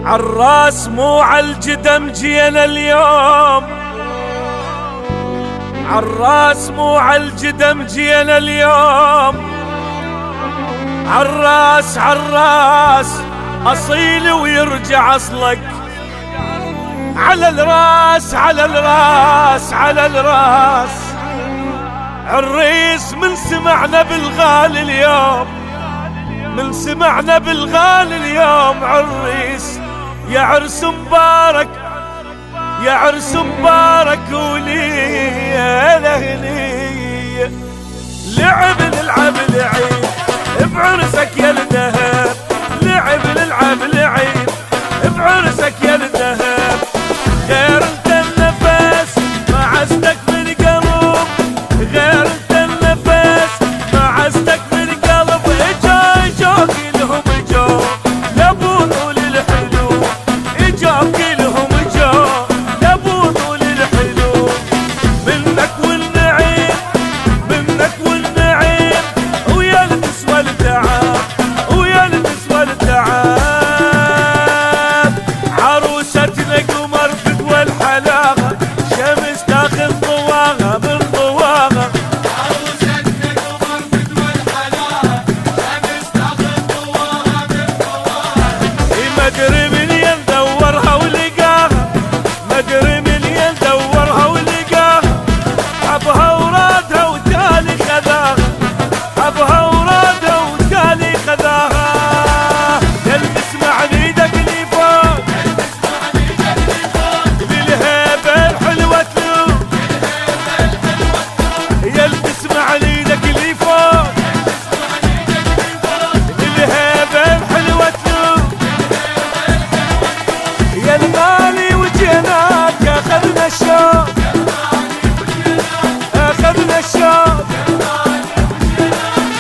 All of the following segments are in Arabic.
عالراس مو عالجدم جينا اليوم، عالراس مو عالجدم جينا اليوم، عالراس عالراس أصيل ويرجع أصلك، على الراس على الراس على الراس. عريس من سمعنا بالغالي اليوم، من سمعنا بالغالي اليوم عريس. يا عرس مبارك يا عرس مبارك ولي لهني. لعب نلعب العيد بعرسك يا الذهب، لعب نلعب العيد بعرسك يا الذهب. غير انت النفس ما عزتك من قلب، غير انت النفس ما عزتك من قلب. اجا كلهم اجا لابو طول الحلو، اجا كلهم اجا لابو طول الحلو. منك والنعيم منك والنعيم، ويا النسوى التعب ويا النسوى التعب. عروستنا قمر فتوى الحلاقة، شمس تاخذ ضواها من ضواها. عروستنا قمر فتوى الحلاقة، شمس تاخذ ضواها من ضواها. ما ادري من يندورها ولقاها، ما ادري من يندورها ولقاها. حبها ورادها وتالي خذاها، حبها ورادها وتالي خذاها. يلبس مع ايدك اللي فوق، بالهيبة الحلوة تلوم. يلبس مع ايدك اللي فوق، بالهيبة الحلوة تلوم. يا الغالي وجيناك اخذنا الشوق، اخذنا الشوق،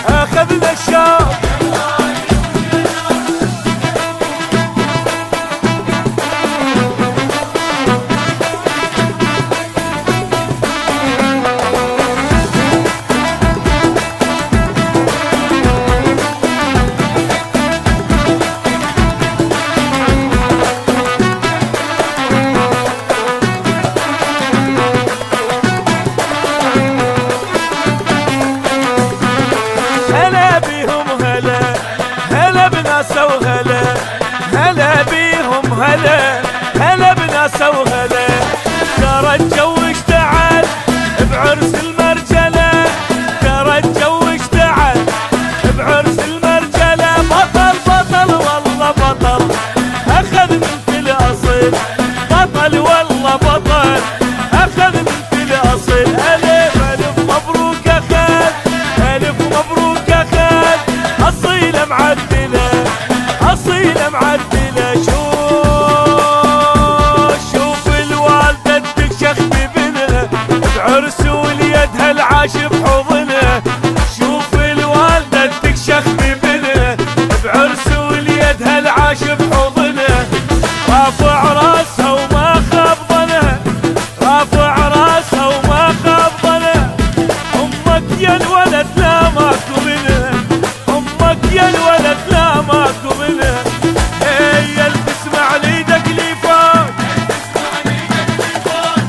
اخذنا الشوق. هلا بيهم هلا، هلا بناسه وهلا، هلا بيهم هلا، هلا بناسه وهلا. ترى الجو اشتعل بعرس المرجله، ترى الجو اشتعل بعرس المرجله. بطل بطل والله بطل اخذ بنت الاصل، بطل والله بطل اخذ بنت الاصل. الف الف مبروك اخذ، الف مبروك اخذ. اصيله معدله اصيله معدله. شوف الوالده تكشخ ببنها بعرس وليدها العاش بحضنها. شوف الوالده تكشخ ببنها بعرس وليدها العاش بحضنها. رافع راسها وما خاب ظنها، رافع راسها وما خاب ظنها. امك يا الولد لا ماكو منها، امك يا الولد لا ماكو منها. يلبس مع ايدك اللي فوق،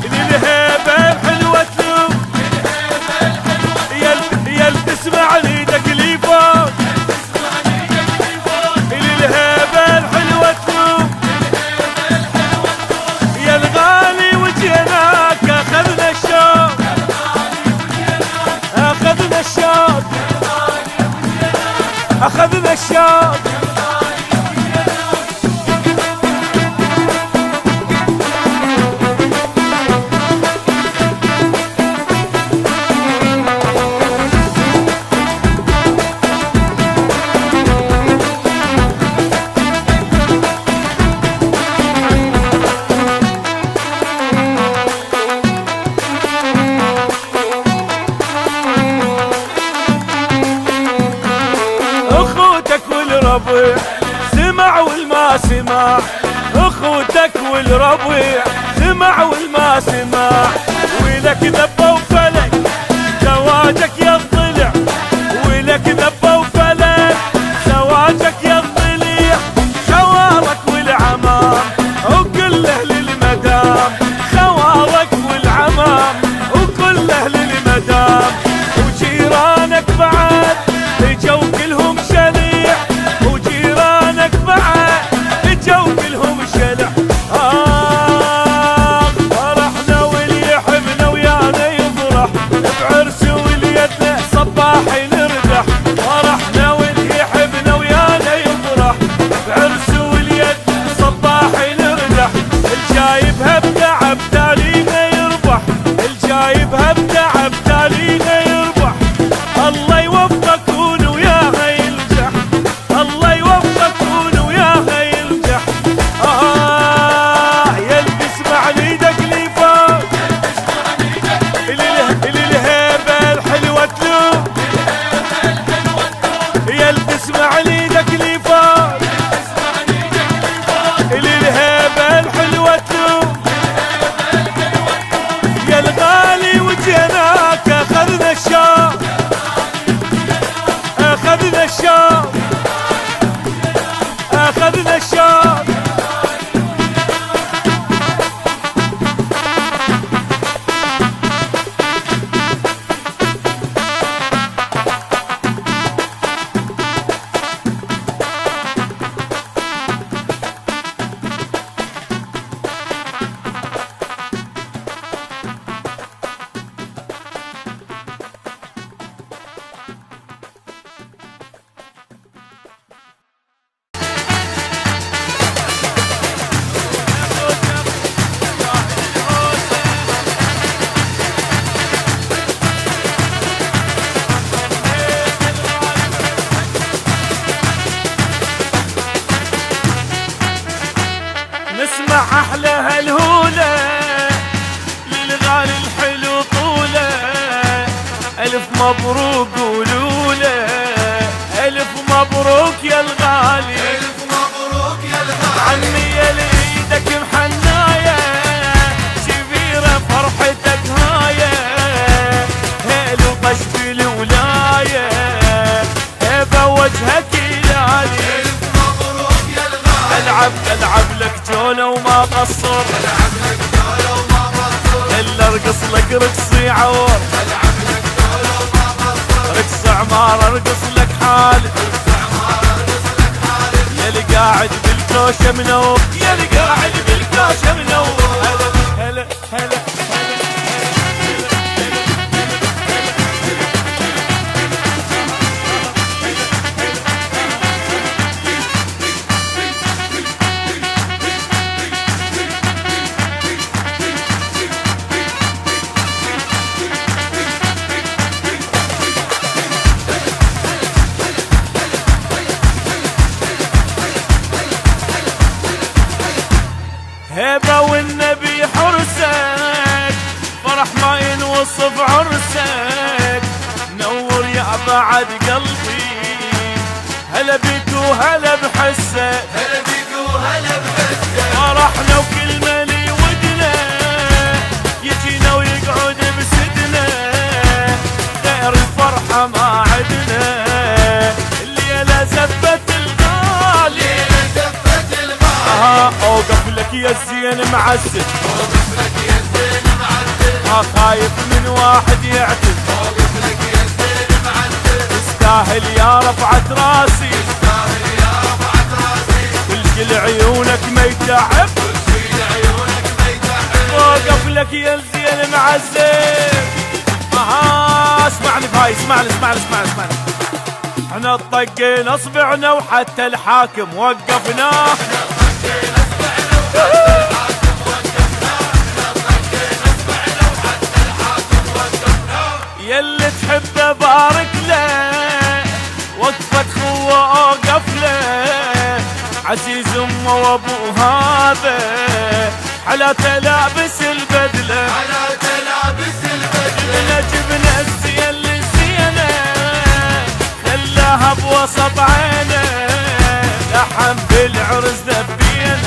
للهيبة الحلوة تلوم. يلبس مع ايدك اللي فوق، للهيبة الحلوة تلوم. يا الغالي وجيناك اخذنا الشوق، اخذنا الشوق، اخذنا الشوق. والربيع، سمع والما سمع، اخوتك والربيع، سمع والما سمع، ولك ذبة وفلك زواجك يضلع، ولك ذبة وفلك زواجك يضلع، خوارك والعمام وكل اهل المدام، خوارك والعمام وكل اهل المدام، وجيرانك بعد اجوا كلهم شليع، وجيرانك بعد اجوا كلهم شلع. فرحنا واللي يحبنا ويانا يفرح، بعرس وليتنا صباح نرجح، فرحنا واللي يحبنا ويانا يفرح، بعرس وليتنا صباح نرجح، الجايبها بتعب تالينا يربح، الجايبها بتعب تالينا يربح، الله يوفقكن وياها ينجح، الله يوفقكن وياها ينجح. يلي تسمع ليدك لي فوق، الهيبة الحلوة تلوم، يلي تسمع ليدك لي فوق، الهيبة الحلوة تلوم، يا الغالي وجيناك اخذنا الشوق، اخذنا الشوق، اخذنا الشوق. نسمع احلى هالهولة للغالي الحلو طولة، الف مبروك قولوله، الف مبروك يا الغالي، الف مبروك يا الغالي، عمي يا ايدك محناية، شبيرة فرحتك هاية، هيلو طش بالولاية، هيبة وجهك يلالي، الف مبروك يا الغالي، العب لك جولة وما قصر، العب لك جولة وما قصر، الا ارقص لك رقصي عور، العب لك جولة وما قصر، رقص عمار ارقص لك حالي، يلي قاعد بالكوشة منور، يلي قاعد بالكوشة منور، هلا هلا هلا هيبة والنبي حرسك، فرح ما ينوصف عرسك، نور يا بعد قلبي، هلا بيك وهلا بحسك، هلا بيك وهلا بحسك، فرحنا وكل مالي ودنا، يجينا ويقعد بسدنا، غير الفرحة ما عدنا، الليلة زفت الغالي، ليلة زفت الغالي، اوقف لك يا الزين معسل، اوقف لك يا الزين معسل، خايف من واحد يعتل، اوقف لك يا الزين معسل، تستاهل يا رفعة راسي، تستاهل يا رفعة راسي، كل عيونك ما يتعب، كل عيونك ما يتعب، اوقف لك يا الزين معسل. اسمعني فاي، اسمعني احنا طقينا اصبعنا وحتى الحاكم وقفناه، يلي تحبه بارك له، وقفة خوه اوقف له، عزيز امه وابو هذا، على تلابس البدله، على تلابس البدله، جبنا الزين للزينه، خلاها بوسط عينه، بالعرس ذبينا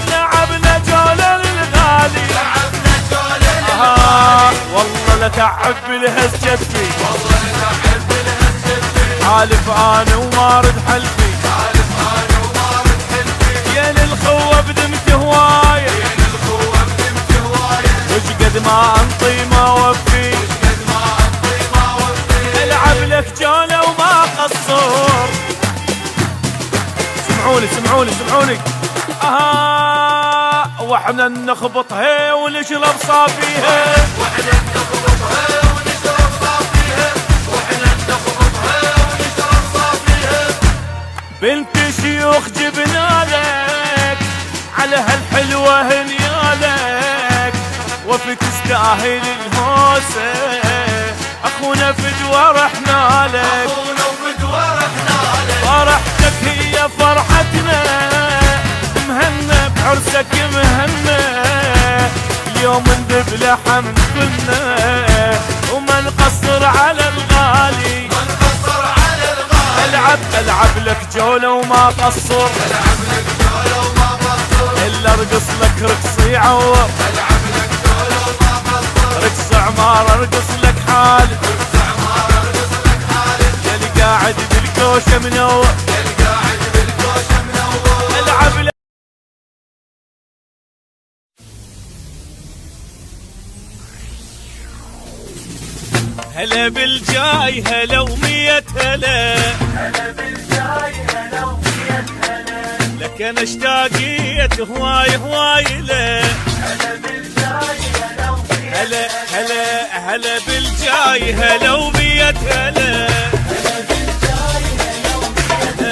لعبنا جولة الغالي لعبنا جولة الغالي والله لتعب بالهز جدي والله لتعب بالهز جدي حالف انا وما رد حلفي حالف انا وما رد حلفي يا للخوة بدمت هواية يا للخوة بدمت هواية وش قد ما انطي ما وفي وش قد ما انطي ما وفي العب لك جولة وما قصر سمعوني واحنا نخبطها ونشرب صافيها واحنا نخبطها ونشرب صافيها واحنا نخبطها ونشرب صافيها بنت شيوخ جبنا لك على هالحلوة هنيالك وفي تستاهل الهوسة اخونا فدوى رحنا لك اخونا وفدوى رحنا لك فرحتك هي فرحتنا مهنا بعرسك مهنا اليوم ندب لحم كلنا وما نقصر على الغالي ما نقصر على الغالي العب لك جولة وما قصر العب لك جولة وما قصر الا ارقص لك رقص يعور العب لك جولة وما قصر رقص عمار ارقص لك حال رقص عمار ارقص لك حالك يلي قاعد بالكوشة منور القاعد بالكوشة منور العب لك هلا بالجاي هلا ومية هلا هلا بالجاي هلا ومية هلا لك انا اشتاقيت هواي لا هلا بالجاي هلا ومية هلا بالجاي هلا ومية هلا هلا بالجاي هلا ومية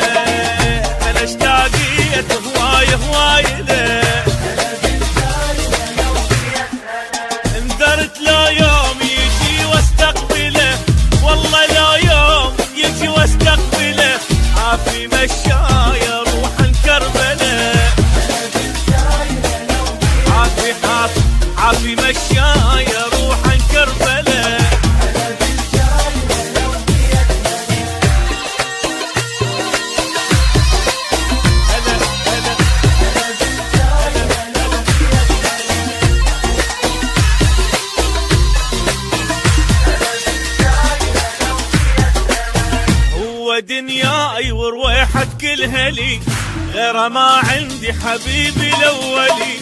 انا اشتاقيت هواي لا هلا بالجاي هلا ومية هلا انذرت لا يوم يجي واستقبله والله لا يوم يجي واستقبله عافي مشايا روحا كربله عافي مشايا روحا كربله هو دنياي ورويحة كلها لي غير ما عندي حبيبي الاولي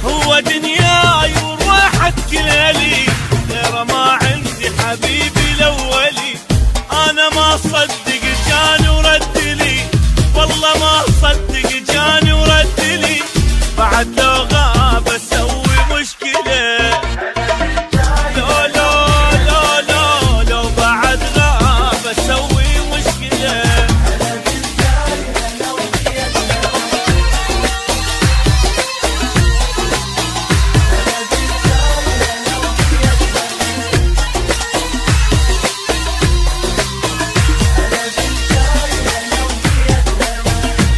هو دنياي ورويحة كلها لي غير ما عندي حبيبي الاولي انا ما صدق جاني ورد لي والله ما صدق جاني ورد لي بعد لو غاب اسوي مشكله لو بعد غاب اسوي مشكله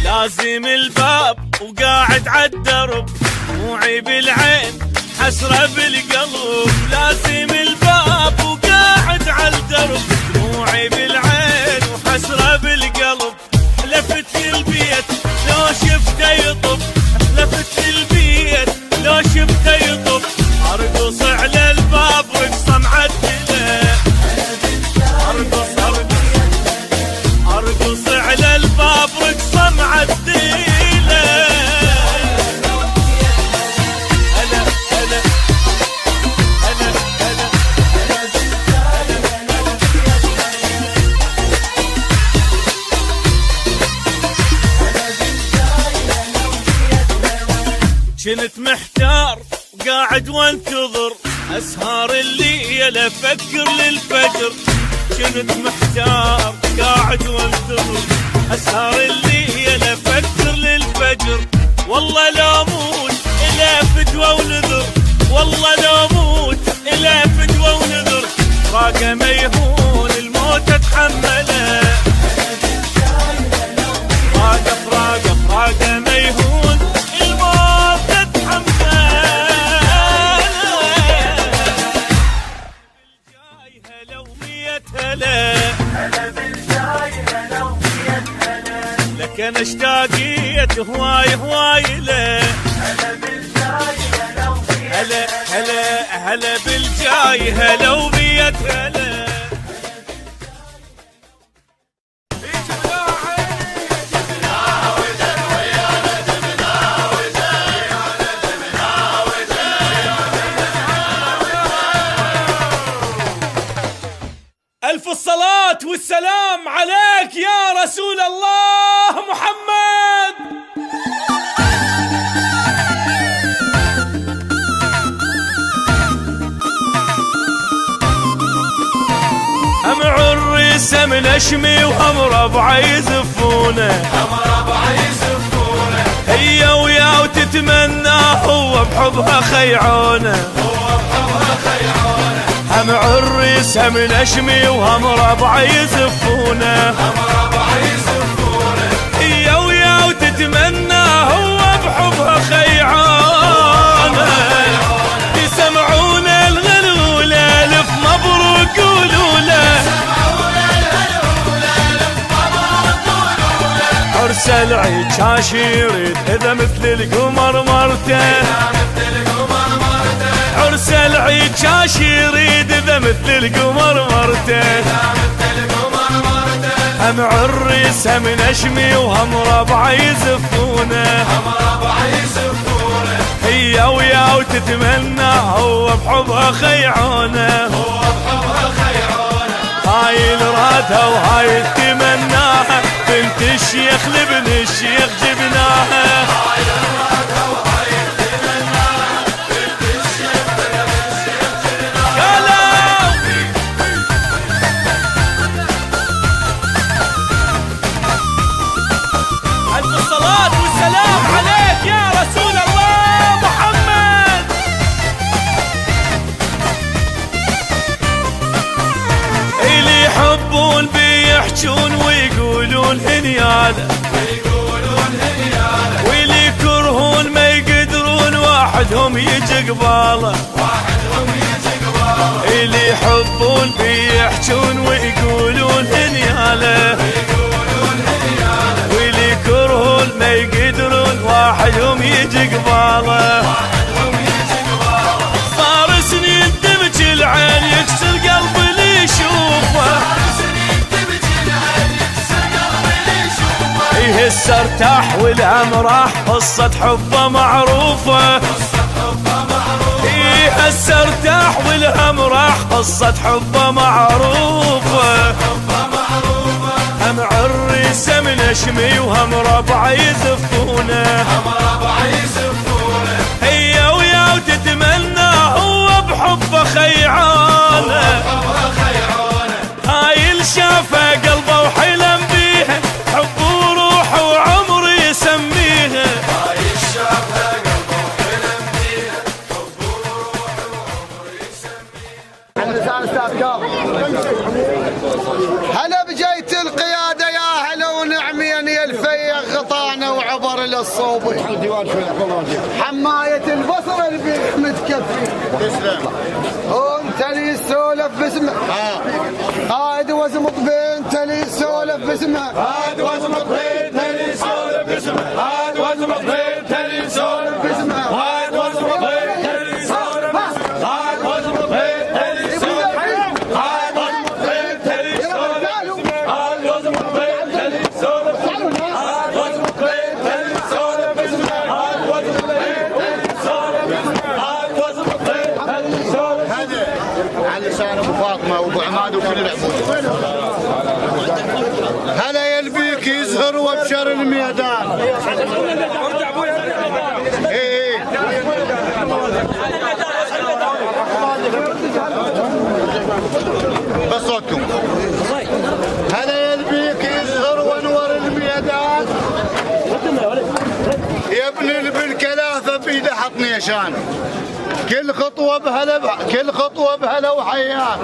لازم الباب وقاعد عالدرب دموعي بالعين حسرة بالقلب لازم الباب وقاعد عالدرب دموعي بالعين وحسرة بالقلب لفت البيت لو شفته يطب لفت البيت لو شفته يطب ارقص على الباب رقصة معدلة ارقص على الباب رقصة معدلة كنت محتار وقاعد وانتظر اسهر الليل افكر للفجر كنت محتار قاعد وانتظر اسهر الليل افكر للفجر والله لا موت الا فدوى ونذر والله لا موت الا فدوى ونذر راقه ما يهون الموت اتحمله راقه ما يهون الموت اتحمله بالجاي هلا ومية هلا هلا بالجاي هلا ومية هلا لك كان اشتاقيت هواي هواي له. هلا بالجاي هلا وفي هلا هلا هلا بالجاي هلا وبيت هلا. ألف الصلاة والسلام عليك يا رسول الله محمد. هم عريس هم نشمي وهم ربع يزفونه. هي ويا وتتمنى هو بحبها خيعونه. هم عريس هم نشمي وهم ربع يزفونه. هي ويا وتتمنى هو بحبها خيعونه. يسمعون الغلولة الف مبروك قولوا له. عرس العيد شاشيريد اذا مثل القمر مرته. عرس العيد شاشيريد اذا مثل القمر مرته. هم عريس هم نشمي وهم ربع يزفونه. هي ويا وتتمنى هو بحبها خيعونه. هاي الرادها وهاي تمناها بنت الشيخ لابن الشيخ جبناها. يحجون ويقولون هنياله. واللي يكرهون ما يقدرون واحدهم يجي قباله. اللي يحبون بيحجون ويقولون هنياله. واللي يكرهون ما يقدرون واحدهم يجي قباله. صار سنين تبكي العين يكسر قلب اللي يشوفه. هسه ارتاح والهم راح قصة حبه معروفة. هسه ارتاح والهم راح قصة حبه معروفة. هم عريس هم نشمي وهم ربع يزفونه. هي ويا وتتمنى هو بحبه خيعانه. هاي الشافه قلبه وحلم بيها حبه وروحه وعمر يسميها. هاي الشافه قلبه وحلم بيها حبه وروحه وعمر يسميها. هلا بجيت القيادة يا هلا ونعمين يا الفيق غطانا وعبر للصوبي. حماية البصر البيخ متكفي. تسلم. وانت اللي يسولف باسمه. قائد وزمط بنت اللي يسولف باسمه. قائد وزمط بنت اللي يسولف باسمه. قائد وزمط بنت اللي يسولف باسمه. قائد وزمط بنت اللي يسولف باسمه. قائد وزمط بنت اللي يسولف باسمه. قائد وزمط بنت اللي يسولف باسمه. قائد وزمط بنت اللي يسولف باسمه. قائد وزمط بنت اللي يسولف باسمه. قائد وزمط بنت اللي يسولف باسمه. قائد وزمط بنت اللي يسولف. هذا على لسان ابو فاطمه وابو عماد وكل العبود. هلا يلبيك يزهر وابشر الميدان. ايه بس صوتكم. هلا يلبيك يزهر وانور الميدان. يا ابن بالكلافه بيده حط نيشان. كل خطوه بهلا وحيان.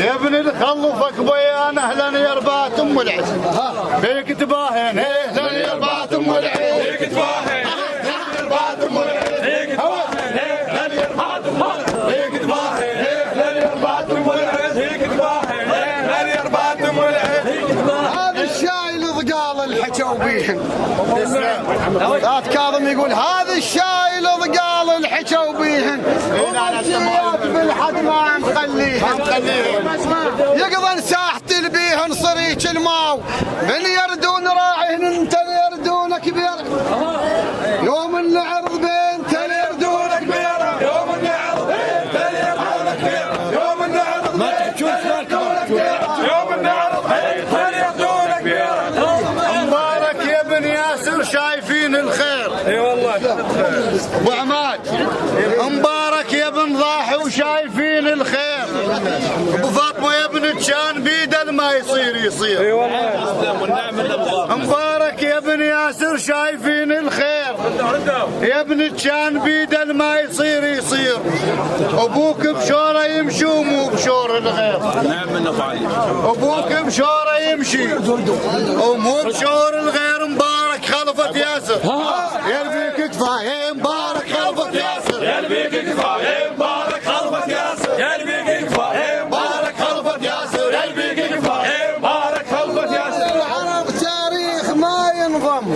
يا ابن الخلفك بيان اهلا يا ربات ام العز. بيك تباهن اهلا يا ربات ام العز. بيك تباهن اهلا يا ربات ام العز. بيك تباهن اهلا يا ربات ام العز. بيك تباهن اهلا يا ربات ام العز. بيك تباهن اهلا يا ربات ام العز. هذا الشاي الضقاله الحكوا بيهن. ذات كاظم يقول هذا الشاي الضقال الحكوا بيهن ومجيات بالحد ما مخليهن يقضن ساحة البيهن صريك الماو من يردون راعيهن انت يردون كبير يوم العرض بنت يردون كبير يوم العرض بنت يردون كبير يوم العرض ما تحجون يوم العرض بنت يردون كبير. مبارك يا ابن ياسر شايفين الخير. اي والله ابو عماد مبارك يا ابن ضاحي وشايفين الخير. ابو فاطمه يا ابن تشان بيد ما يصير. اي والله مبارك يا ابن ياسر شايفين الخير. يا ابن تشان بيد ما يصير. ابوك بشوره يمشي ومو بشور الغير. نعم من افعالي. ابوك بشوره يمشي ومو بشور الغير. مبارك خلفت ياسر يلبيك كفايه. مبارك خلفت ياسر يلبيك كفايه. مبارك خلفت ياسر يلبيك كفايه. مبارك خلفت ياسر يلبيك كفايه. مبارك خلفت ياسر. العرب تاريخ ما ينضم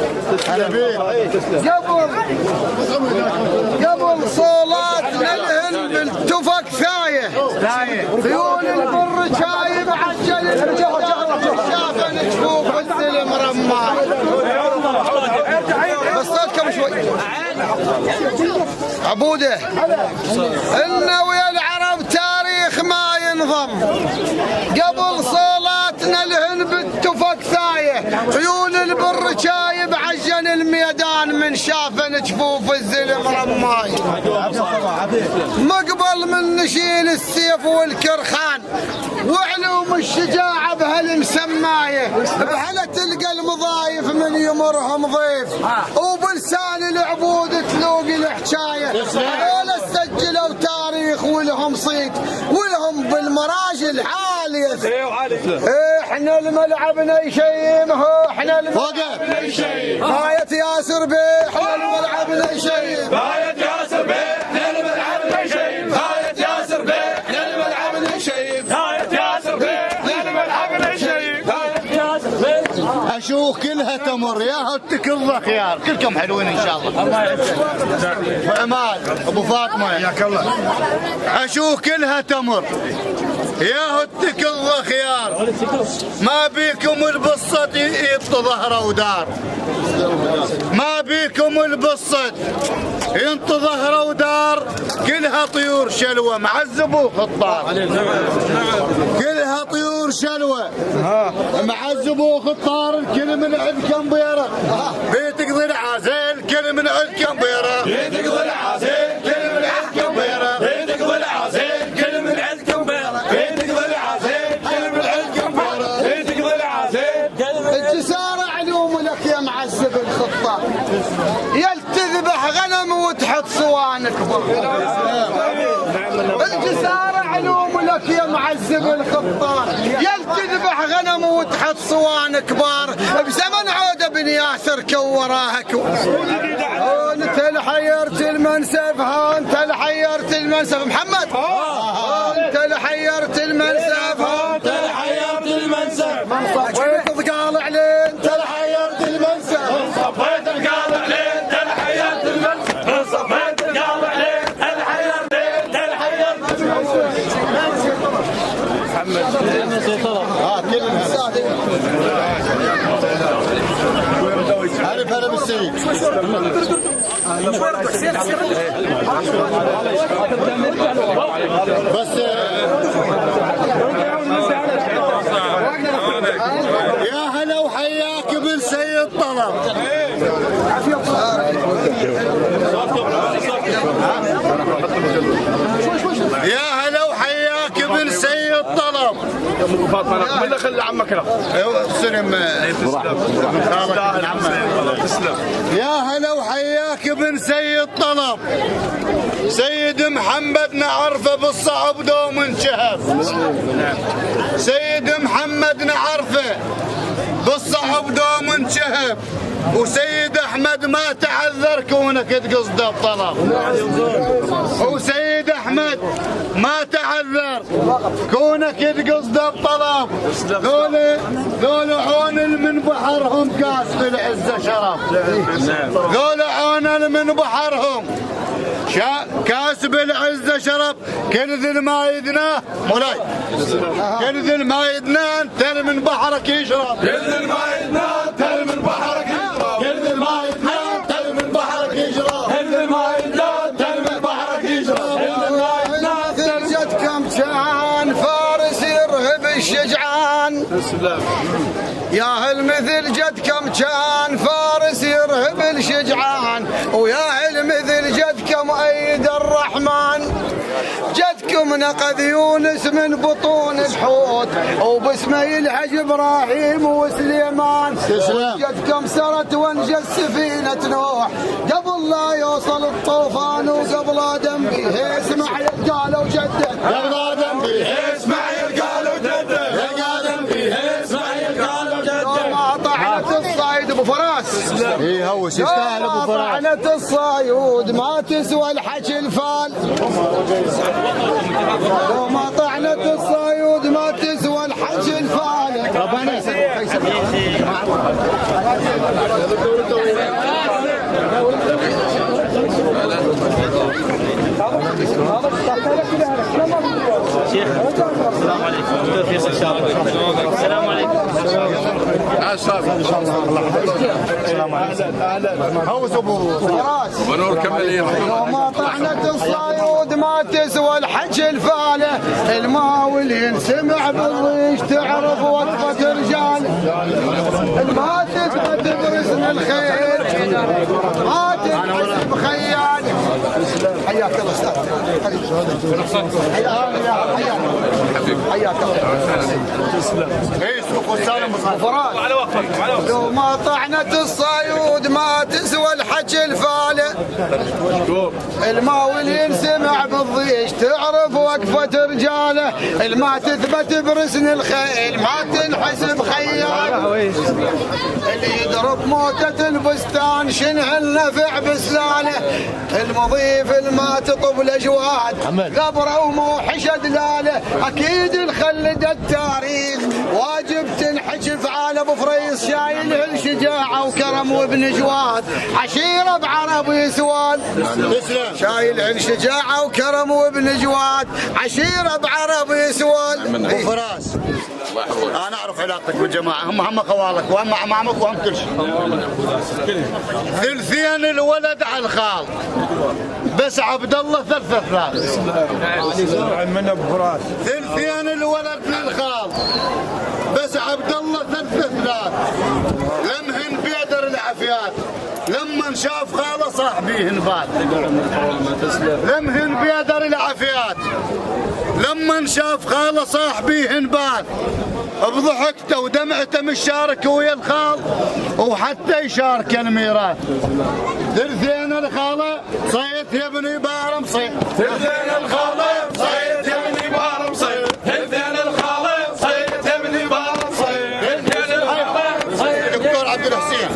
قبل صولات نلهن بالتفق ثايه خيول البر شايب عجل الجهر شافن جفوف السلم رماي. بس صوتكم شوي عبوده. إنه ويا العرب تاريخ ما ينضم قبل صولات نلهن بالتفق ثايه خيول البر شايب عجل الميدان من شافن جفوف الزلم رماي. مقبل من نشيل السيف والكرخان وعلوم الشجاعة بهالمسماية بهلا تلقى المضايف من يمرهم ضيف وبلسان العبود تلوقي الحكاية. هذول سجلوا تاريخ ولهم صيت ولهم بالمراجل عالية. احنا الملعب نشيم احنا الملعب نشيم غاية ياسر بيه. احنا الملعب نشيم غاية ياسر بيه. احنا الملعب نشيم غاية ياسر بيه. احنا الملعب نشيم غاية ياسر بيه. احنا الملعب نشيم غاية ياسر بيه. اشوف كلها تمر يا هتك الله خيار. كلكم حلوين ان شاء الله. ابو عماد ابو فاطمه حياك الله. اشوف كلها تمر يا هتك الله خيار. ما بيكم البصة يط ظهره ودار. ما بيكم البصة ينط ظهره ودار. كلها طيور شلوه معذبوا خطار. كلها طيور شلوه معذبوا خطار. الكل من عند كم بيره بيتك ضلع زين. الكل من عند كم بيره بيتك ضلع زين. الكل من عند كم بيره بيتك ضلع زين. الكل من عند كم بيره بيتك ضلع زين. الكل من عند كم بيره بيتك ضلع زين. الجسارة علوم لك يا معذب الخطار. يل تذبح غنم وتحط صوان كبر. الجسارة علوم لك يا معذب الخطار. يل تذبح غنم وتحط صوان كبار. بزمن عودة بن ياسر كوراها انت لحيرت المنسف. ها انت لحيرت المنسف محمد. انت لحيرت المنسف. انت لحيرت المنسف. صبيت ثقال عليه. انت لحيرت المنسف. صبيت ثقال عليه. انت لحيرت المنسف. صبيت ثقال عليه. انت لحيرت. انت لحيرت محمد عارف هذا بالسيد. بس يا هلا وحياك بالسيد طلب. يا هلا وحياك بالسيد طلب. فاطمه من دخل عمك له سلم تسلم. يا هلا وحياك بن سيد طلب. سيد محمد نعرفه بالصعب دوم انشهب. سيد محمد نعرفه بالصعب دوم انشهب. وسيد احمد ما تعذر كونك تقصده بطلب. وسيد احمد ما تعذر كونك تقصد بطلب. ذول عون من بحرهم كاس بالعزه شرف. ذول عون من بحرهم كاس بالعزه شرف. كل ذي ما يدناه مولاي، كل ذي ما يدناه انت من بحرك يشرب. كل ذي ما يدناه انت من بحرك يشرب. كل ذي ما يدناه انت من بحرك يشرب. كل ذي ما يدناه انت من بحرك يشرب. مثل جدكم كان فارس يرهب الشجعان. يا هل مثل جدكم كان فارس يرهب الشجعان، ويا هل مثل جدكم أيد الرحمن. جدكم نقذ يونس من بطون الحوت، وباسمه يلحج ابراهيم وسليمان. جدكم سرت وانجت سفينة نوح قبل لا يوصل الطوفان، وقبل ادم بيه اسماعيل قالوا جده. قبل ادم بيه اسماعيل قالوا جده. ادم بيه اسماعيل قالوا جده. ما طعنت الصيد ابو فراس. ايه هو يستاهل ابو فراس. طعنت الصيود ما تسوى الحكي الفال. لو ما طعنت الصيود ما تسوى الحكي الفال. ربنا شيخ السلام عليكم. توفيق ان شاء الله. السلام عليكم. السلام عليكم. هوس ابو فراس. ونور كمل. وما طعنت الصيود ما تسوى الحكي الفاله. الماول ينسمع بالريش تعرف وقفه رجال. ما تثبت برسم الخير ما تنحسب خيال. حياك الله استاذ. حياك الله. على وقفك على وقفك. لو ما طعنت الصيود ما تسوى الحكي الفاله. الماول ينسمع بالضيش تعرف وقفة رجاله. الما تثبت برسن الخيل ما تنحسب خيال. اللي يضرب موتة البستان شنه النفع بسلاله. المضيف الما تطب الاجواد قبره وموحش دلاله. اكيد نخلد التاريخ واجب تنحكي فعال. ابو فريس شايل الشجاعه وكرم وابن جواد. عشيره بعرب يسواد. شايل الشجاعه وكرم وابن جواد. عشيره بعرب يسواد. ابو فراس انا اعرف علاقتك بالجماعه، هم خوالك وهم اعمامك وهم كل شيء. ثلثين الولد على الخال بس عبد الله ثلاث. من ابو فراس ثلثين الولد للخال بس عبد الله ثلاث. لمهن بيدر العافيات لما شاف خاله صاحبيه نبات. لمهن بيدر العافيات لما شاف خاله صاحبيه نبات. بضحكته ودمعته مش شارك ويا الخال وحتى يشارك الميراث. ثلثين الخاله صيت يا ابني بارم صيت. ثلثين الخاله صيت يا ابني بارم صيت. ثلثين الخاله صيت يا ابني بارم صيت. ثلثين الخاله صيت. دكتور عبد الحسين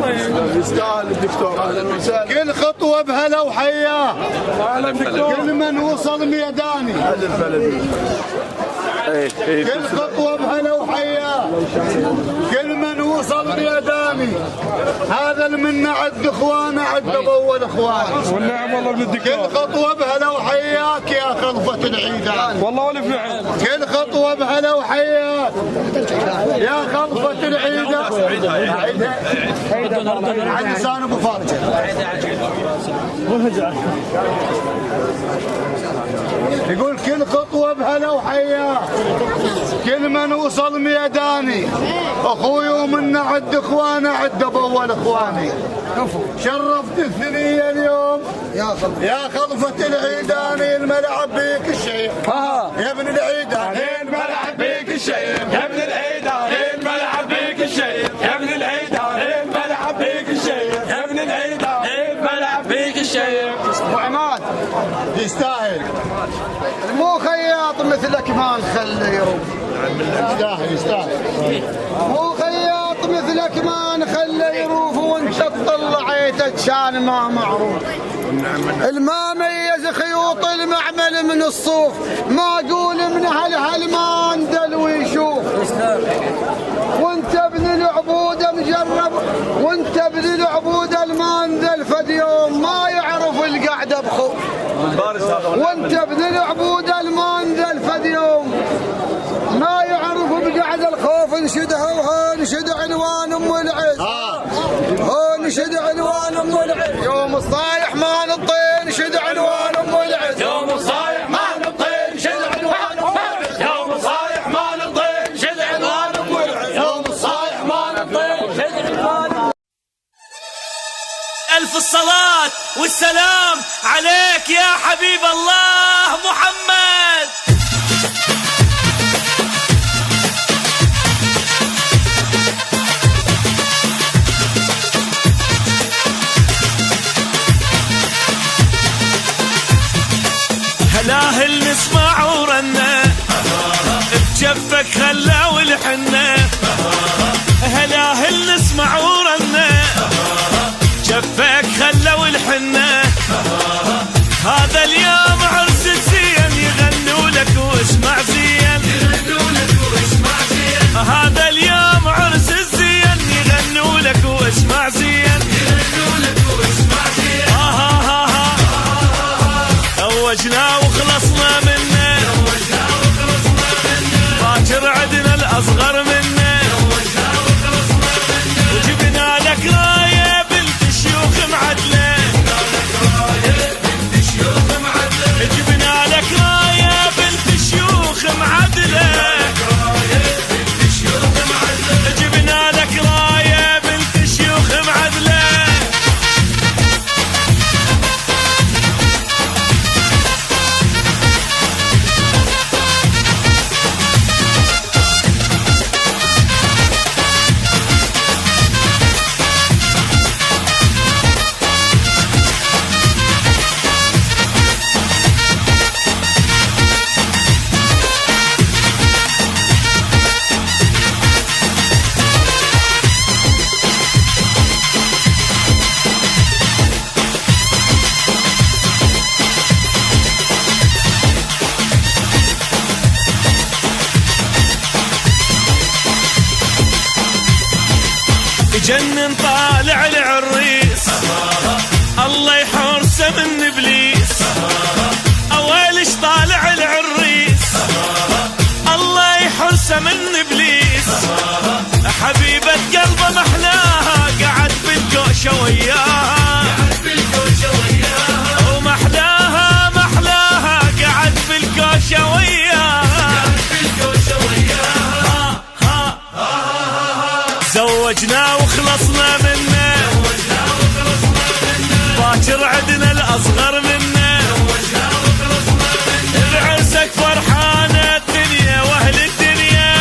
يستاهل الدكتور. اهلا وسهلا. كل خطوه بهلا وحياه. اهلا دكتور. كل من وصل ميداني. كل خطوه بهلا وحياه. كل من وصل بيداني. هذا المنه عد اخوانه عد اول اخوانه. والنعم والله من الدكتور. كل خطوه بهلا وحياك يا خلفه العيدان. والله ولا فعل. كل خطوه بهلا وحياك يا خلفه العيدان. عيد لسان ابو فارجه. يقول كل خطوه بهلا وحياه. كل من وصل ميداني. اخوي ومنا عد اخوانه عد باول اخواني. شرفت الثنيه اليوم يا خلفه العيداني. الملعب بيك الشيخ يا ابن العيدان. الملعب بيك الشيخ يا ابن العيدان. الملعب بيك الشيخ يا ابن العيدان. الملعب بيك الشيخ يا ابن العيدان. الملعب بيك الشيخ. ابو عماد يستاهل. مو خياط مثلك ما نخلي يروح. يستاهل. مو خياط مثلك ما نخلي يروح. وانت تطلعت بيتك كان ما معروف. الما ميز خيوط المعمل من الصوف، ما اقول من هالما اندل ويشوف. وانت ابن العبوده مجرب، وانت ابن العبوده المانذل فد يوم ما يعرف القعده بخوف. وانت ابن العبوده المانذل فد يوم ما يعرف بقعد الخوف. انشد عنوان ام العز، انشد عنوان ام العز. يوم الصايح ما نطين شد عنوان ام العز. يوم الصايح ما نطين شد عنوان ام العز. يوم الصايح ما نطين شد عنوان ام العز. يوم الصايح ما نطين شد عنوان. ألف الصلاة والسلام عليك يا حبيب الله محمد. هلاهل نسمع ورنا بجفك خلا والحنة. هلاهل نسمع ورنا جفك خلا والحنة. هذا اليوم عرس زين يغنوا لك واسمع زين. هذا اليوم عرس زين يغنوا لك واسمع زين. توجنا وخلصنا منه، باكر عدنا الأصغر منه. وجبنا لك راية بنت شيوخ معدلة. جبنا لك راية بنت شيوخ معدلة. جبنا لك راية بنت شيوخ معدلة. جنن طالع العريس، الله يحرسه من ابليس. اولش طالع العريس، الله يحرسه من ابليس. حبيبة قلبه محلاها قعد بالكوشه وياها. ومحلاها محلاها قعد بالكوشه وياها. زوجنا وخلصنا منه، باكر عدنا الأصغر منه. بعرسك فرحانة الدنيا وأهل الدنيا.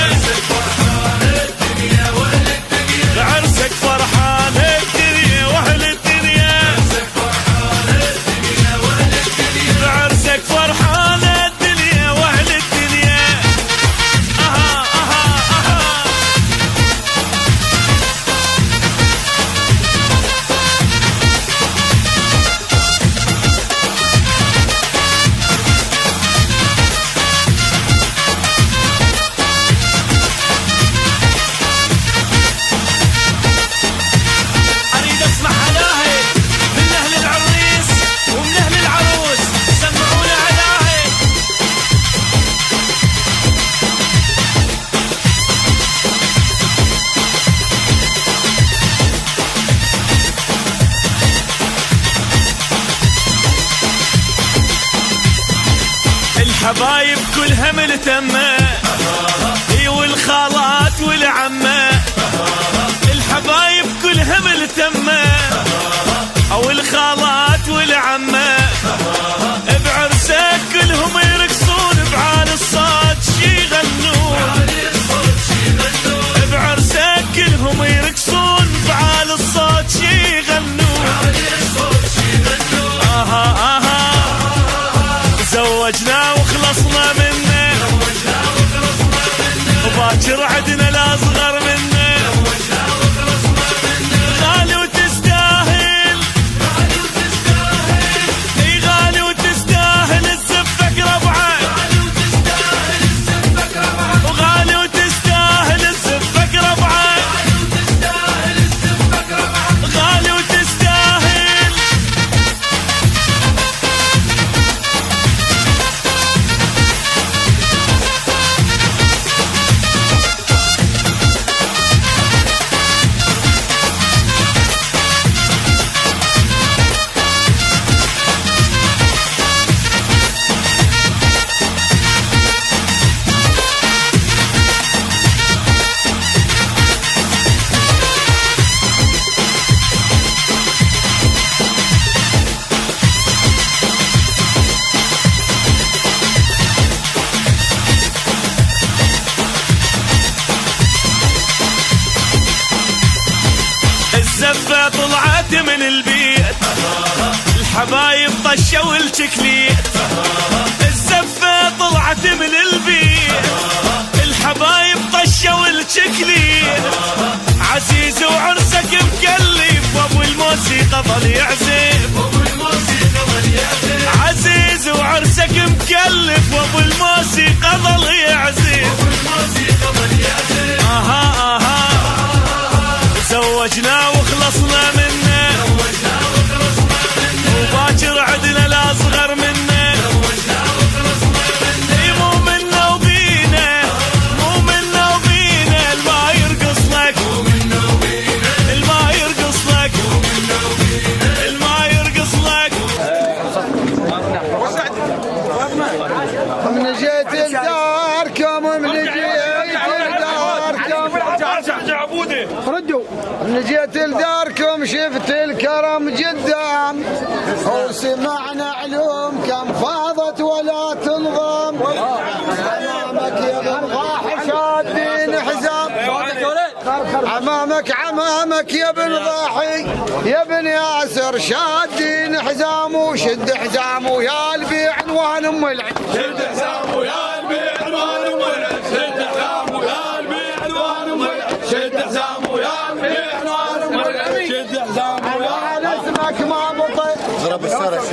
بعرسك فرحانة الدنيا وأهل الدنيا. بعرسك فرحانة الدنيا وأهل الدنيا. الحبايب كلها ملتمة، اي والخالات والعمة. الحبايب كلها ملتمة، او الخالات والعمة. بعرسك كلهم يرقصون بعال الصوت شي يغنون. بعرسك كلهم يرقصون بعال الصوت شي يغنون. زوجنا وخلصنا منه، وباكر عدنا الأصغر منه. الحبايب طشوا الشكليت، الزفة طلعت من البيت، الحبايب طشوا الشكليت، عزيز وعرسك مكلف وابو الموسيقى ظل يعزف، عزيز وعرسك مكلف وابو الموسيقى ظل يعزف، اها اها زوجنا وخلصنا منه، وباكر عدنا الاصغر منه، مو منا وبينا، مو منا وبينا، الما يرقص لك، الما يرقص لك، الما يرقص لك. من جيت لداركم، من جيت لداركم، ردوا من جيت لداركم شفت الكرم جدام، وسمعنا علوم كم فاضت ولا تنظم، امامك يا ابن ضاح شادين حزام، امامك يا ابن ضاحي يا ابن ياسر شادين حزام، وشد حزامه يا البيع عنوان ام العين، شد حزامه يا البيع عنوان ام العين، شد حزامه يا البيع عنوان ام العين، شد حزامه يا البيع عنوان ام العين، شد حزامه يا على اسمك ما بطيء ضرب السرس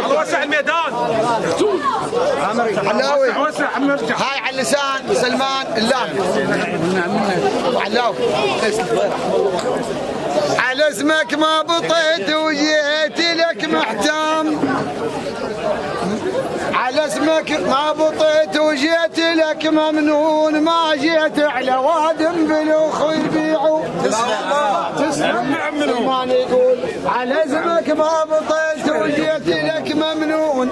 وسع الميدان علاوي، وسع مرجع هاي على اللسان سلمان اللام علاوي، على اسمك ما بطيت وجيت لك محتام، على اسمك ما بطيت وجيت لك ممنون، ما جيت على وادم بلوخ يبيعوا، تسلم سلمان يقول على اسمك ما بطيت وجيت لك ممنون،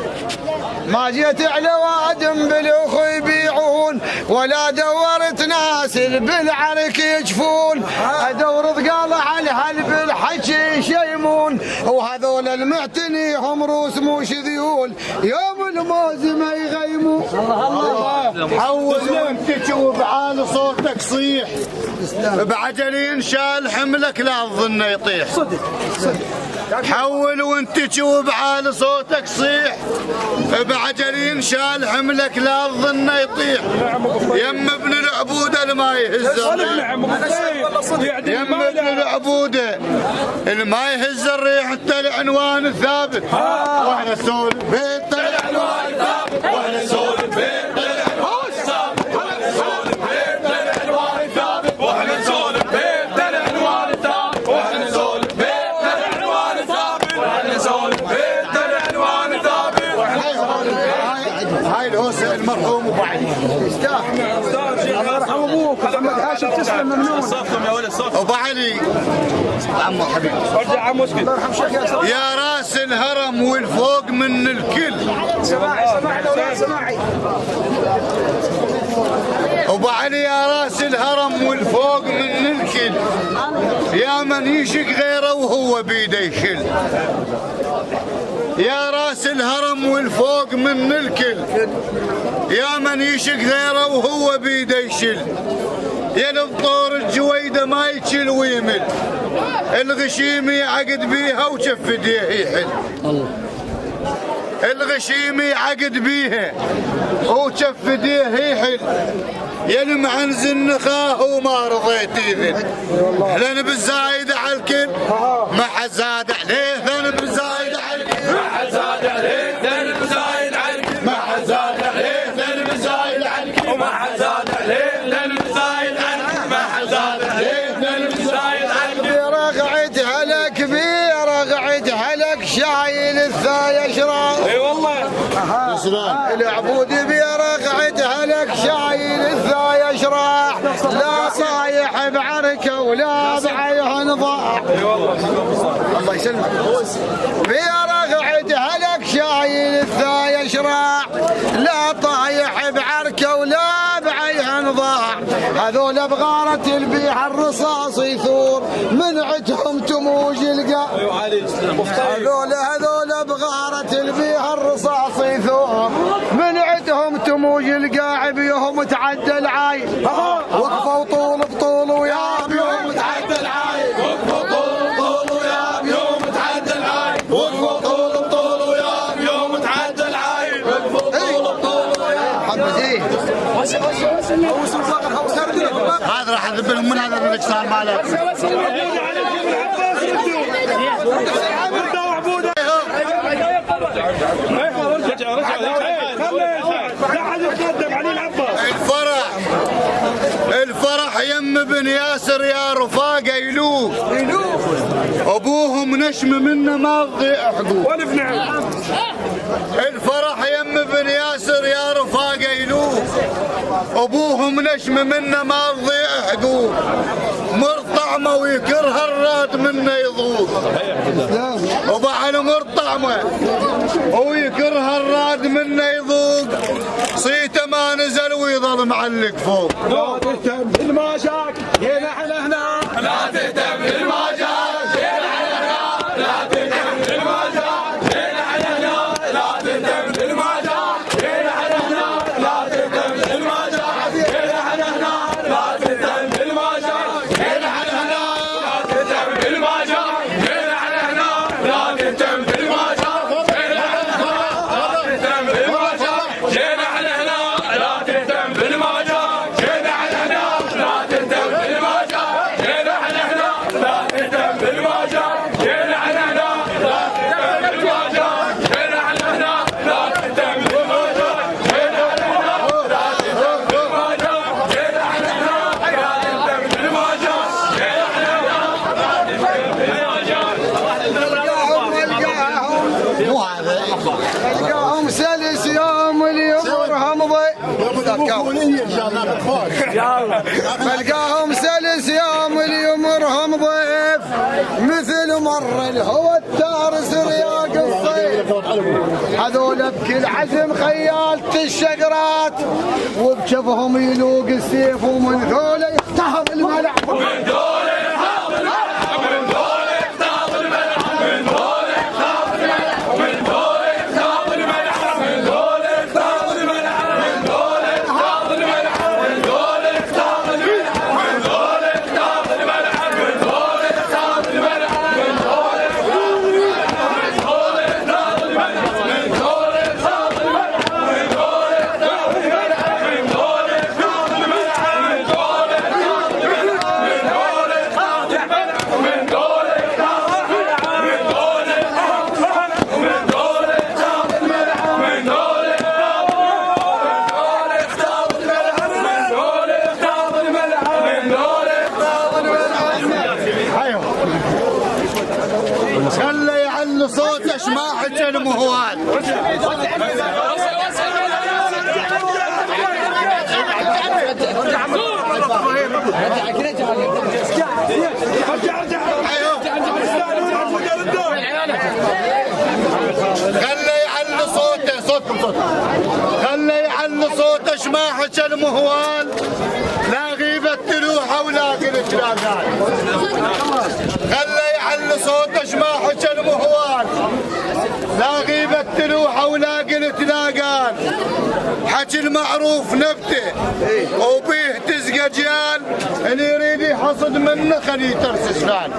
ما جيت على وادم بلوخ يبيعون، ولا دورت ناس بالعرك يجفون، ادور ثقال على هل بالحكي يشيمون، وهذول المعتني هم روس مو شذيول، يوم الموز ما يغيموا. حول وانت تشوف عال صوتك صيح، بعجلين شال حملك لا تظنه يطيح، حول وانت تشوف عال صوتك صيح، بعجلين شال حملك لا تظنه يطيح، يم ابن العبوده الما يهز الريح، يم ابن العبوده الما يهز الريح، انت العنوان الثابت، واحنا نسولف بيت العنوان الثابت، واحنا نسولف بيت العنوان الثابت، واحنا نسولف بيت العنوان الثابت، واحنا نسولف بيت العنوان الثابت، واحنا نسولف بيت العنوان الثابت، واحنا نسولف بيت العنوان الثابت. هاي الهوسه المرحوم وبعد الله يرحم ابوك محمد هاشم، تسلم ممنون صفكم يا ولد صفكم ابو علي عمو حبيبي ارجع عم مسكين الله يرحم شيخ يا راس الهرم والفوق من الكل، سماعي ابو علي يا راس الهرم والفوق من الكل، يا من يشق غيره وهو بيده يشل، يا راس الهرم والفوق من الكل، يا من يشق غيره وهو بيده يشل، يا الفطور الجويده ما يشل ويمل، الغشيم يعقد بيها وشف ايديه يحل، الغشيم يعقد بيها وشف ايديه يحل، يا المعنز النخاه وما رضيت يذل، لان بالزايد على الكل ما حد زاد عليه، لان بالزايد على الكل ما حد زاد عليه، لان بالزايد على الكل ما حد زاد عليه، لان بالزايد على الكل وما حد زاد عليه، لان بالزايد على الكل ما حد زاد عليه، لان بالزايد على الكل. رقعت هلك رقعت هلك شايل الثاي اشراف، اي والله العبود برقعت هلك شايل الثاي اشراح، لا صايح بعركه ولا بعيه نضاع، الله يسلمك، برقعت هلك شايل الثاي اشراح، لا طايح بعركه ولا بعيه نضاع، هذول بغارة البيع الرصاص يثور، منعتهم تموج القاع، هذول بغارة البيع الرصاص يثور، منعتهم تموج القاع، بيهم تعدى العايل، وقفوا طول بطول ويا بيهم تعدى العايل، وقفوا طول بطول ويا بيهم تعدى العايل، برنامج صار مالك. الفرح يم بن ياسر يا رفاقه يلوف ابوهم نشم منه ما تضيع حقوق. الفرح يم بن ياسر يا رفاقه يلوف ابوهم نشم منه ما تضيع حقوق. مر طعمه ويكره الراد منه يضوق. ابو علي مر طعمه ويكره الراد منه يضوق. صيته ما نزل ويظل معلق فوق. لا تهتم بالماشاك جينا احنا هنا. لا تهتم بالماشاك جينا احنا هنا. لا تهتم بالماشاك جينا احنا هنا. لا تهتم بالماشاك جينا احنا هنا. لا تهتم بالماشاك جينا احنا هنا. لا تهتم بالماشاك جينا احنا هنا. لا تهتم بالماشاك جينا احنا هنا. لا تهتم بالماشاك جينا احنا هنا. لا تهتم بالماشاك جينا احنا هنا. لا تهتم بالماشاك جينا احنا هنا. لا تهتم بالماشاك جينا احنا هنا. لا تهتم بالماشاك جينا احنا هنا. لا تهتم بالماشاك جينا احنا هنا. لا تهتم بالماشاك جينا احنا هنا. لا تهتم بالماشاك جينا احنا هنا. لا تهتم بالماشاك جينا احنا هنا. مو هذا القاهم سلس يوم اليمرهم ضيف. القاهم سلس يوم اليمرهم ضيف مثل مر الهوى التارس رياق الصيف. هذول بكل عزم خيالة الشقرات وبشفهم يلوق السيف ومن ذولا يختار الملعب. من دول يخاف الملعب. من دول يخاف الملعب. من دول يخاف الملعب. من دول يخاف الملعب. من دول يخاف الملعب. من دول يخاف الملعب. من دول يخاف الملعب. من دول يخاف الملعب. من دول يخاف الملعب. من دول يخاف الملعب. من دول يخاف الملعب. من دول يخاف الملعب. من دول يخاف الملعب. من دول يخاف خله يعلي صوته شماحة المهوال. خله يعلي صوته خله يعلي صوته شماحة المهوال. لا غيبة تلوحة ولا قلت لا قال. خله يعلي صوته شماحة المهوال. لا غيبة تلوحة ولا قلت لا قال. حكي المعروف نبته وبيه تزقى جيال. اللي يريد يحصد منه خليه يترسس فعل.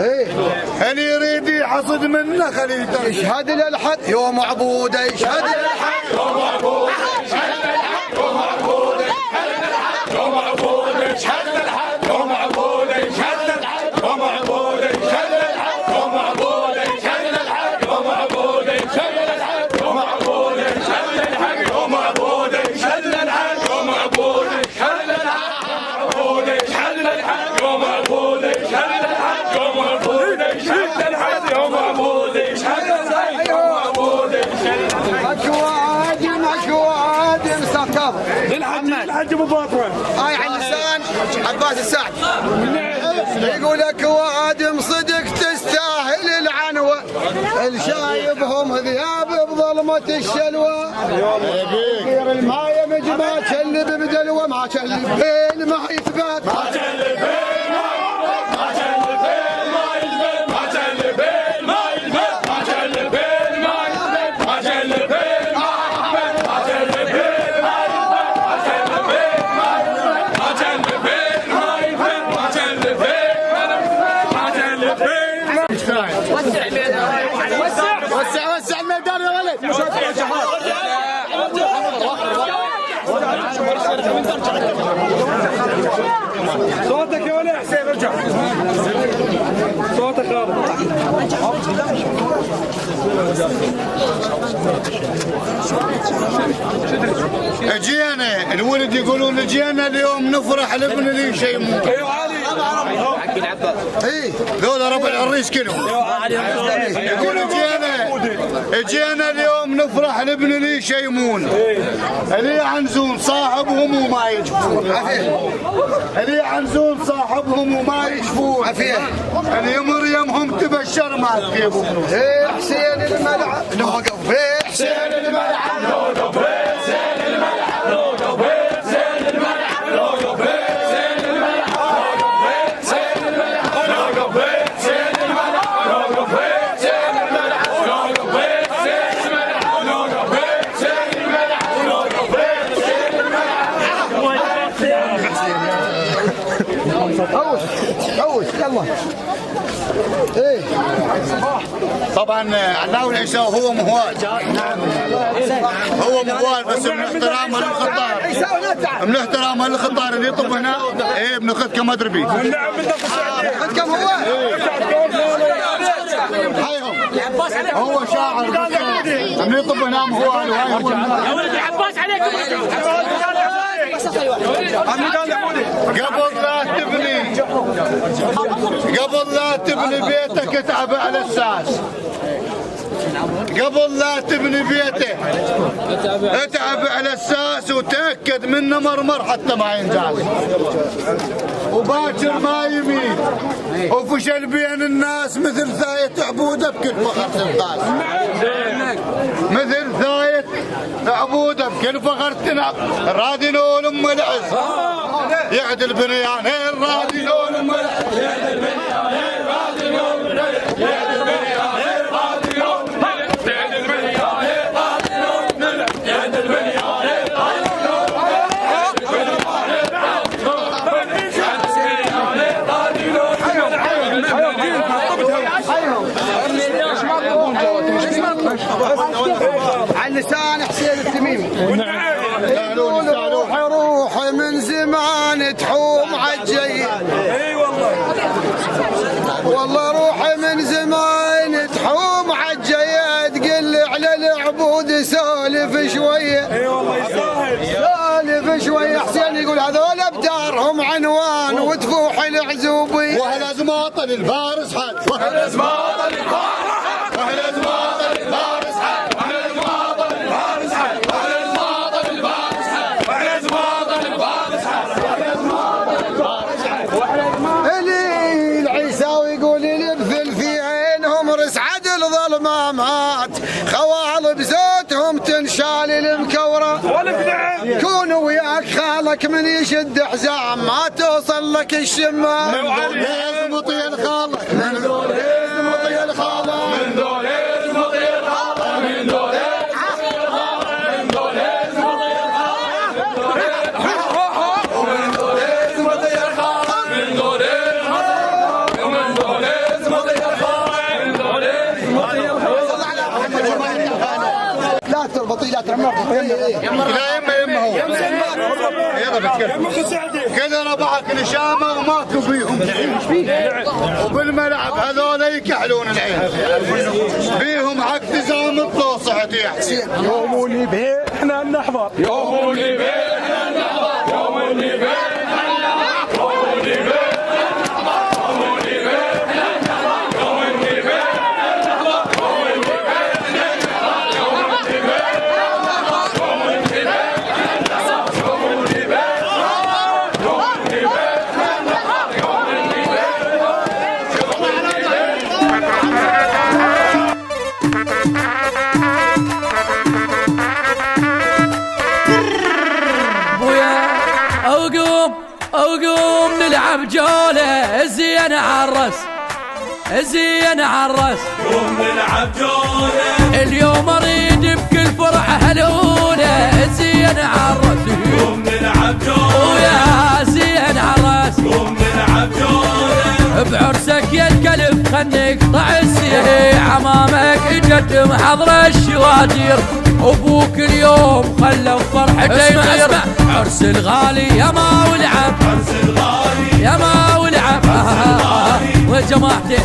اللي يريد يحصد منه خليه يترسس. يشهد للحد يوم عبوده. يشهد للحد يوم عبوده. يشهد للحد يوم عبوده. يشهد للحد يوم عبوده. يشهد للحد يوم عبوده. يشهد للحد يوم عبوده. يشهد للحد يوم عبوده. يشهد للحد يوم عبوده. يشهد للحد يوم عبوده. يشهد للحد يوم عبوده. يشهد للحد يوم عبوده. يشهد للحد يوم عبوده. يشهد للحد يوم عبوده. يشهد للحد يوم عبوده. يشهد للحد يوم عبوده. اكو عادم اكو عادم استاذ كاظم. الحج ابو فاطمه. هاي على لسان عباس السعد. يقول اكو عادم صدق تستاهل العنوه. الشايبهم ذياب بظلمه الشلوه. غير المايه مجمع تشلب بدلوه. ما تشلب بين ما يثبت. ما تشلب بين ما يثبت. ما تشلب بين ما يثبت. ما تشلب بين ما يثبت. ما تشلب بين ما يثبت. ما تشلب بين ما يثبت. ما تشلب بين ما يثبت. ما تشلب بين ما يثبت. ما تشلب بين ما تشلب بين. وسع الميدان يا ولد. صوتك يا ولد حسين ارجع صوتك غالب. اجينا الولد يقولون اجينا اليوم نفرح لابن لي شيء مو. ايوه علي اي ذولا ربع العريس كلهم يقولوا اجينا اليوم نفرح لابن لي شيمون. اللي عنزون صاحبهم وما يجفون. اللي عنزون صاحبهم وما يجفون. اللي مريمهم تبشر ما تجيبون. حسين الملعب نوقف حسين الملعب نوقف حسين الملعب نوقف حسين الملعب نوقف حسين الملعب حسين الملعب نوقف حسين الملعب نوقف حسين الملعب نوقف حسين الملعب نوقف حسين الملعب نوقف حسين عوش يلا. ايه طبعا علاوي العيسى هو مهوال. هو مهوال بس من احترامه للخطار. من احترامه للخطار اللي يطب هنا ايه بناخذ كمدربي. خد كم هو؟ هو شاعر من يطب هنا مهوال وهاي هو يا ولد العباس عليكم. قبل لا تبني بيتك اتعب على الساس. قبل لا تبني بيتك اتعب على الساس وتأكد منه مرمر حتى ما ينجاز. وباكر ما يمين وفشل بين الناس مثل ثاية عبودة بكل فخر تنقاس. مثل ثاية عبودة بكل فخر تنقاس. الرادي لول ام العز يعدل بنيان الرادي لول ام العز يعدل بنيان الرادي لول يعدل بنيان الرادي لول يعدل بنيان الرادي لول يعدل بنيان على لسان حسين التميمي. روحي من زمان تحوم عالجيد. اي والله روحي من زمان تحوم عالجيد. قل لي على العبود سولف شويه. اي والله يستاهل سولف شويه. حسين يقول هذول بدارهم عنوان وتفوح العزوبي. وهالازماط الفارس حد وهالازماط الفارس حد وهالازماط الفارس حد وهالازماط الفارس حد وهالازماط الفارس حد وهالازماط الفارس حد وهالازماط الفارس حد. اللي العيساوي يقول الابثل في عينهم رس عدل ظلمامات. خوال بزوتهم تنشال المكوره. كونوا وياك خالك من يشد حزام ما توصل لك الشمال. من دول يزمطي الخالق من دول يزمطي الخالق من دول يزمطي الخالق من دول يزمطي الخالق من دول يزمطي الخالق ومن دول يزمطي الخالق من دول يزمطي ومن دول يزمطي الخالق من دول يزمطي الخالق. لا تربطي لا تعمر. لا يما هو يلا بتكلم كذا ربعك الشامه وماكو بيهم. وبالملعب هذول يكحلون العين بيهم عقد زامط لو صحت يا حسين. يوم اللي به احنا نحضر. يوم اللي به احنا نحضر. يوم اللي به احنا نحضر. يوم اللي به وقوم نلعب جولة زين عالرس زين عالرس. قوم نلعب جولة اليوم اريد بكل فرحة هلولة زين عالرس. قوم نلعب جولة ويا زين عالرس. قوم نلعب جولة بعرسك يا الكلب خليك طع السيح عمامك يقدم حضر الشواتير. ابوك اليوم خلى فرحته يطير. عرس الغالي يا ما ولعب، عرس الغالي يا ما ولعب وجماعته.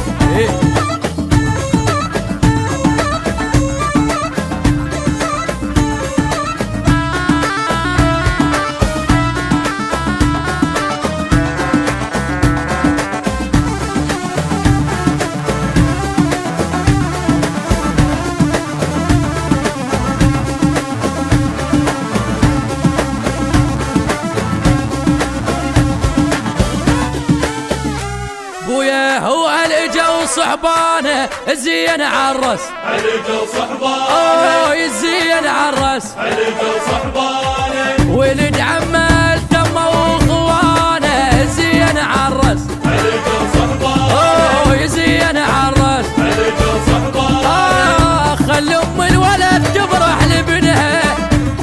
بويا هو الاجا وصحبانه زين عالرس، الاجا وصحبانه يزين عالرس، الاجا وصحبانه ولد عمه التمه واخوانه زين عالرس، الاجا وصحبانه يزين عالرس، الاجا وصحبانه. خلي ام الولد تفرح لابنها،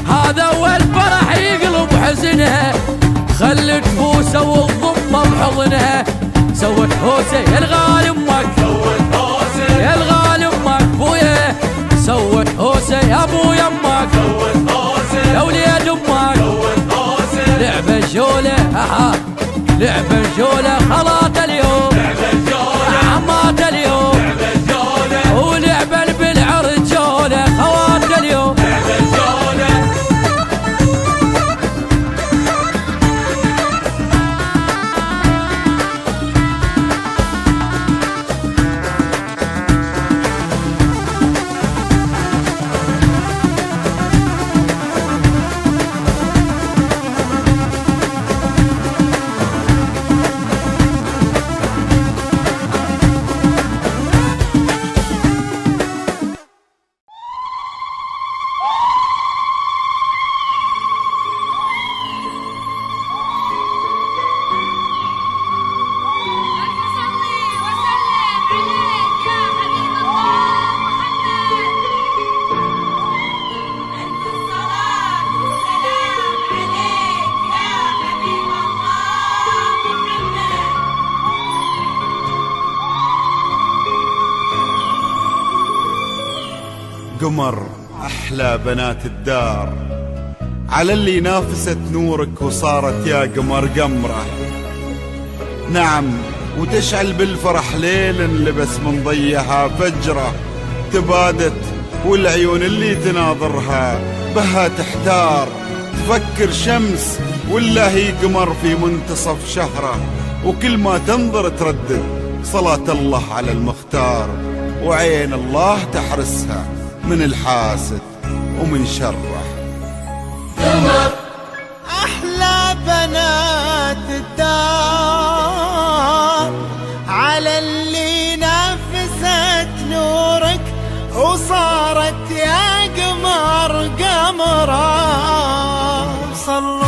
هذا اول فرح يقلب حزنها. خلي تفوسه وتضمه بحضنها، سوت هوسه يا الغالي امك، سوت هوسه يا الغالي امك. بويا سوت هوسه يا ابو يمك، سوت هوسه يا وليد امك. سوت هوسه لعبه الجوله لعبه الجوله خلاط اليوم، لعبه الجوله عمات اليوم، لعبه الجوله ولعبه بالعر الجوله خوات اليوم. لعبه الجوله. قمر أحلى بنات الدار، على اللي نافست نورك وصارت يا قمر قمرة. نعم وتشعل بالفرح ليل لبس من ضيها فجرة، تبادت والعيون اللي تناظرها بها تحتار، تفكر شمس ولا هي قمر في منتصف شهره، وكل ما تنظر تردد صلاة الله على المختار، وعين الله تحرسها من الحاسد ومن شره. قمر أحلى بنات الدار، على اللي نافست نورك وصارت يا قمر قمرة. صلوا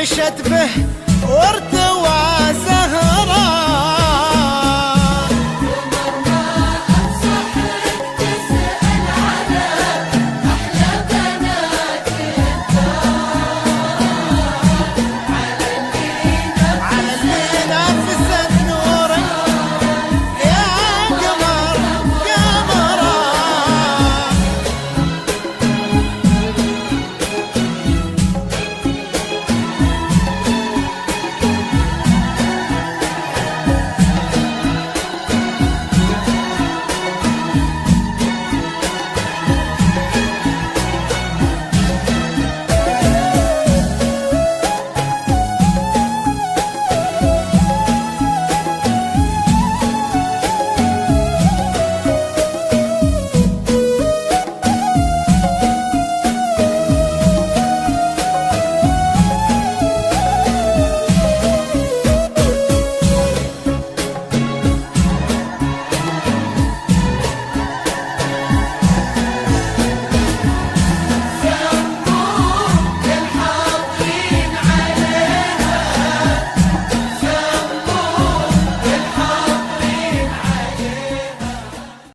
مشت به وارتفع